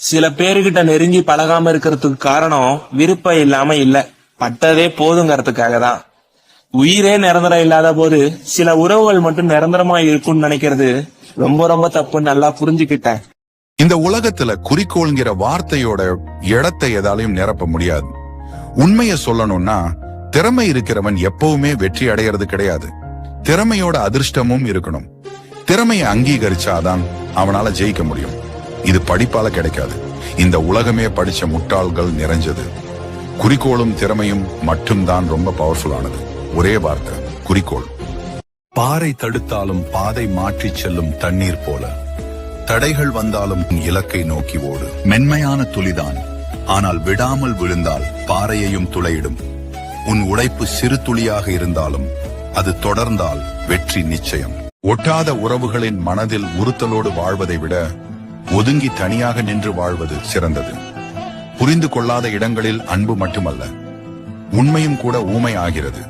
சில பேருகிட்ட நெருங்கி பழகாம இருக்கிறதுக்கு காரணம் விருப்பம் இல்லாம இல்ல, பட்டதே போதுங்கிறதுக்காக தான். உயிரே நிரந்தரம் இல்லாத போது சில உறவுகள் மட்டும் நிரந்தரமா இருக்கும்னு நினைக்கிறது ரொம்ப ரொம்ப தப்புன்னு நல்லா புரிஞ்சுக்கிட்டேன். இந்த உலகத்துல குறிக்கோள்ங்கிற வார்த்தையோட இடத்தை எதாலையும் நிரப்ப முடியாது. உண்மைய சொல்லணும்னா திறமை இருக்கிறவன் எப்பவுமே வெற்றி அடையிறது கிடையாது. திறமையோட அதிர்ஷ்டமும் இருக்கணும். திறமையை அங்கீகரிச்சாதான் அவனால ஜெயிக்க முடியும். இது படிப்பால கிடைக்காது. இந்த உலகமே படிச்ச முட்டாள்கள் நிறைஞ்சது. குறிக்கோளும் திறமையும் மட்டும்தான் ரொம்ப பவர்ஃபுல்லானது. ஒரே வார்த்தை, குறிக்கோள். பாறை தடுத்தாலும் பாதை மாற்றி செல்லும் தண்ணீர் போல, தடைகள் வந்தாலும் இலக்கை நோக்கி ஓடு. மென்மையான துளிதான், ஆனால் விடாமல் விழுந்தால் பாறையையும் துளையிடும். உன் உழைப்பு சிறு துளியாக இருந்தாலும் அது தொடர்ந்தால் வெற்றி நிச்சயம். ஒட்டாத உறவுகளின் மனதில் உறுத்தலோடு வாழ்வதை விட ஒதுங்கி தனியாக நின்று வாழ்வது சிறந்தது. புரிந்து கொள்ளாத இடங்களில் அன்பு மட்டுமல்ல, உண்மையும் கூட ஊமை ஆகிறது.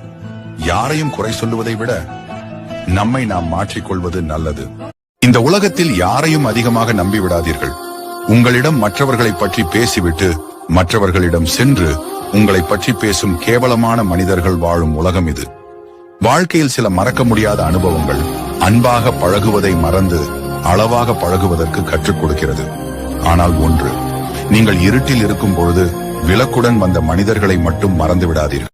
யாரையும் குறை சொல்லுவதை விட நம்மை நாம் மாற்றிக்கொள்வது நல்லது. இந்த உலகத்தில் யாரையும் அதிகமாக நம்பி விடாதீர்கள். உங்களிடம் மற்றவர்களை பற்றி பேசிவிட்டு மற்றவர்களிடம் சென்று உங்களை பற்றி பேசும் கேவலமான மனிதர்கள் வாழும் உலகம் இது. வாழ்க்கையில் சில மறக்க முடியாத அனுபவங்கள் அன்பாக பழகுவதை மறந்து அளவாக பழகுவதற்கு கற்றுக் கொடுக்கிறது. ஆனால் ஒன்று, நீங்கள் இருட்டில் இருக்கும் பொழுது விளக்குடன் வந்த மனிதர்களை மட்டும் மறந்து விடாதீர்கள்.